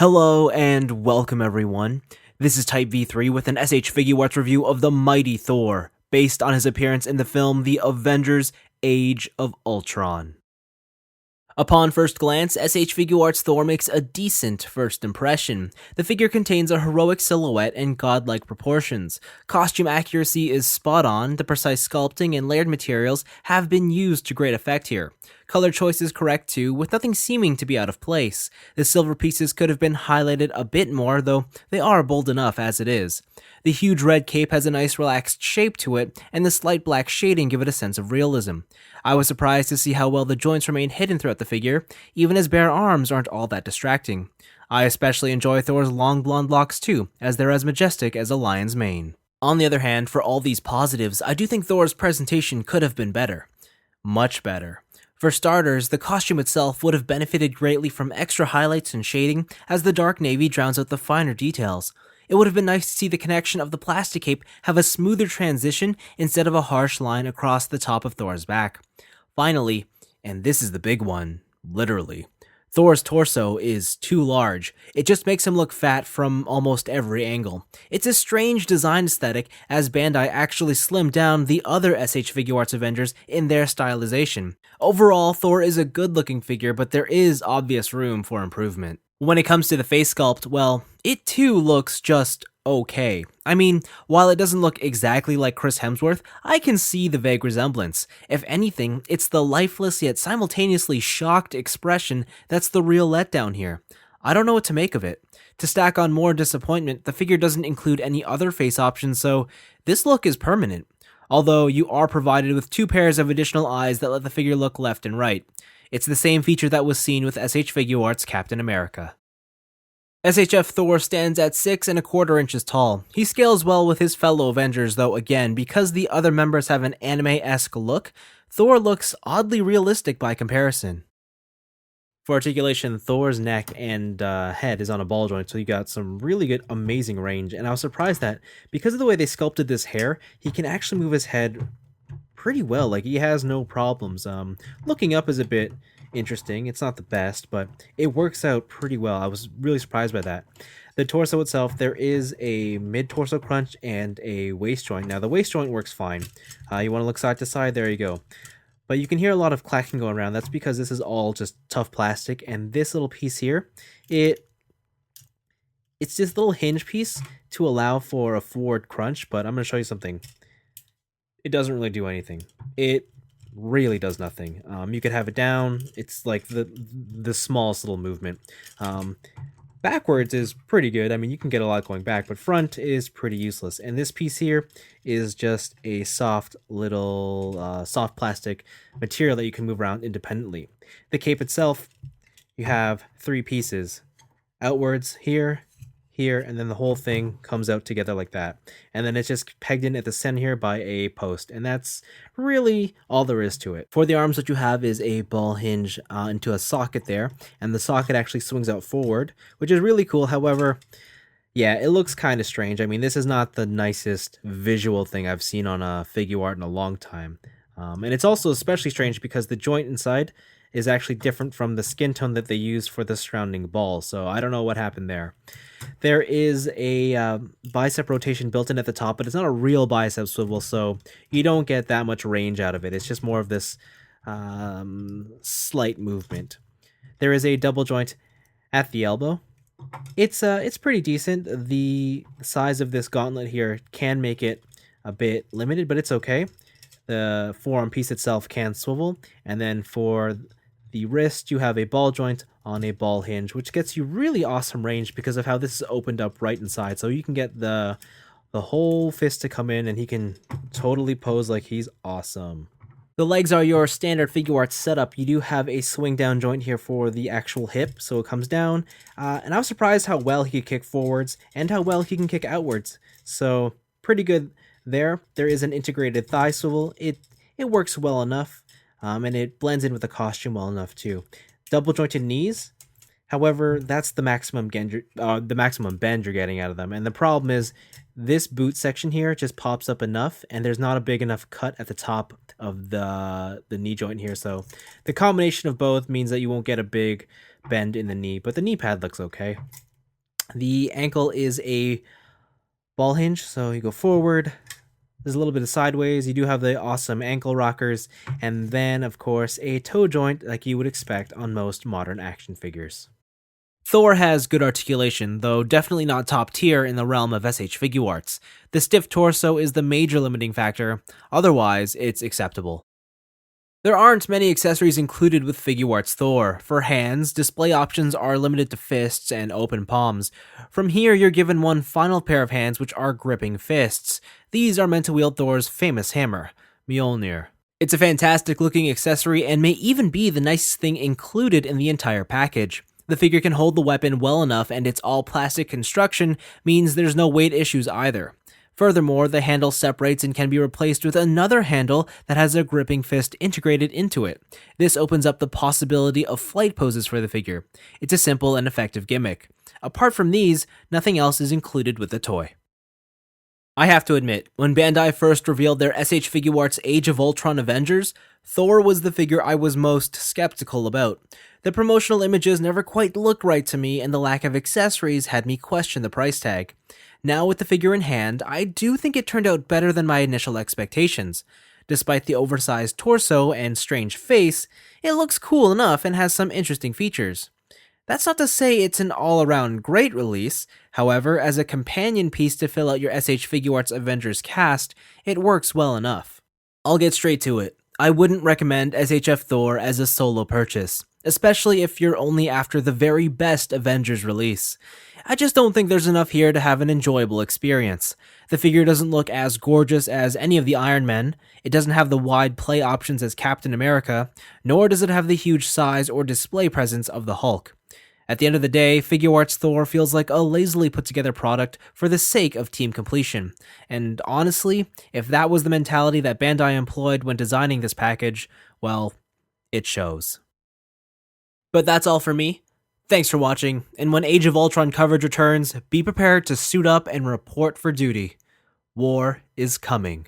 Hello and welcome everyone. This is Type V3 with an S.H.Figuarts review of the mighty Thor, based on his appearance in the film The Avengers Age of Ultron. Upon first glance, S.H.Figuarts Thor makes a decent first impression. The figure contains a heroic silhouette and godlike proportions. Costume accuracy is spot on, the precise sculpting and layered materials have been used to great effect here. Color choice is correct too, with nothing seeming to be out of place. The silver pieces could have been highlighted a bit more, though they are bold enough as it is. The huge red cape has a nice relaxed shape to it, and the slight black shading give it a sense of realism. I was surprised to see how well the joints remain hidden throughout the figure, even his bare arms aren't all that distracting. I especially enjoy Thor's long blonde locks too, as they're as majestic as a lion's mane. On the other hand, for all these positives, I do think Thor's presentation could have been better. Much better. For starters, the costume itself would have benefited greatly from extra highlights and shading, as the dark navy drowns out the finer details. It would have been nice to see the connection of the plastic cape have a smoother transition instead of a harsh line across the top of Thor's back. Finally, and this is the big one, literally, Thor's torso is too large. It just makes him look fat from almost every angle. It's a strange design aesthetic, as Bandai actually slimmed down the other S.H.Figuarts Avengers in their stylization. Overall, Thor is a good-looking figure, but there is obvious room for improvement. When it comes to the face sculpt, well, it too looks just okay. I mean, while it doesn't look exactly like Chris Hemsworth, I can see the vague resemblance. If anything, it's the lifeless yet simultaneously shocked expression that's the real letdown here. I don't know what to make of it. To stack on more disappointment, the figure doesn't include any other face options, so this look is permanent. Although you are provided with two pairs of additional eyes that let the figure look left and right. It's the same feature that was seen with S.H.Figuarts Captain America. SHF Thor stands at 6¼ inches tall. He scales well with his fellow Avengers, though again, because the other members have an anime-esque look, Thor looks oddly realistic by comparison. For articulation, Thor's neck and head is on a ball joint, so you got some really good, amazing range, and I was surprised that, because of the way they sculpted this hair, he can actually move his head pretty well. Like, he has no problems. Looking up is a bit interesting. It's not the best, but it works out pretty well. I was really surprised by that. The torso itself, there is a mid-torso crunch and a waist joint. Now, the waist joint works fine. You want to look side to side, there you go. But you can hear a lot of clacking going around. That's because this is all just tough plastic, and this little piece here, it's this little hinge piece to allow for a forward crunch, but I'm going to show you something. It doesn't really do anything. It really does nothing. You could have it down. It's like the smallest little movement. Backwards is pretty good. I mean, you can get a lot going back, but front is pretty useless. And this piece here is just a soft little soft plastic material that you can move around independently. The cape itself, you have three pieces. Outwards here, here, and then the whole thing comes out together like that. And then it's just pegged in at the center here by a post, and that's really all there is to it. For the arms, what you have is a ball hinge into a socket there, and the socket actually swings out forward, which is really cool. However, yeah, it looks kind of strange. I mean, this is not the nicest visual thing I've seen on a figure art in a long time. And it's also especially strange because the joint inside is actually different from the skin tone that they used for the surrounding ball, so I don't know what happened there. There is a bicep rotation built in at the top, but it's not a real bicep swivel, so you don't get that much range out of it. It's just more of this slight movement. There is a double joint at the elbow. It's pretty decent. The size of this gauntlet here can make it a bit limited, but it's okay. The forearm piece itself can swivel, and then for the wrist, you have a ball joint on a ball hinge, which gets you really awesome range because of how this is opened up right inside. So you can get the whole fist to come in, and he can totally pose like he's awesome. The legs are your standard figure art setup. You do have a swing down joint here for the actual hip, so it comes down. And I was surprised how well he could kick forwards and how well he can kick outwards. So pretty good there. There is an integrated thigh swivel. It works well enough. And it blends in with the costume well enough too. Double jointed knees, however, that's the maximum bend you're getting out of them. And the problem is this boot section here just pops up enough, and there's not a big enough cut at the top of the knee joint here. So the combination of both means that you won't get a big bend in the knee, but the knee pad looks okay. The ankle is a ball hinge, so you go forward. There's a little bit of sideways. You do have the awesome ankle rockers, and then, of course, a toe joint like you would expect on most modern action figures. Thor has good articulation, though definitely not top tier in the realm of S.H.Figuarts. The stiff torso is the major limiting factor, otherwise, it's acceptable. There aren't many accessories included with Figuarts Thor. For hands, display options are limited to fists and open palms. From here, you're given one final pair of hands which are gripping fists. These are meant to wield Thor's famous hammer, Mjolnir. It's a fantastic looking accessory and may even be the nicest thing included in the entire package. The figure can hold the weapon well enough, and its all plastic construction means there's no weight issues either. Furthermore, the handle separates and can be replaced with another handle that has a gripping fist integrated into it. This opens up the possibility of flight poses for the figure. It's a simple and effective gimmick. Apart from these, nothing else is included with the toy. I have to admit, when Bandai first revealed their S.H.Figuarts Age of Ultron Avengers, Thor was the figure I was most skeptical about. The promotional images never quite looked right to me, and the lack of accessories had me question the price tag. Now with the figure in hand, I do think it turned out better than my initial expectations. Despite the oversized torso and strange face, it looks cool enough and has some interesting features. That's not to say it's an all-around great release. However, as a companion piece to fill out your S.H.Figuarts Avengers cast, it works well enough. I'll get straight to it. I wouldn't recommend SHF Thor as a solo purchase, especially if you're only after the very best Avengers release. I just don't think there's enough here to have an enjoyable experience. The figure doesn't look as gorgeous as any of the Iron Men, it doesn't have the wide play options as Captain America, nor does it have the huge size or display presence of the Hulk. At the end of the day, Figuarts Thor feels like a lazily put together product for the sake of team completion. And honestly, if that was the mentality that Bandai employed when designing this package, well, it shows. But that's all for me. Thanks for watching, and when Age of Ultron coverage returns, be prepared to suit up and report for duty. War is coming.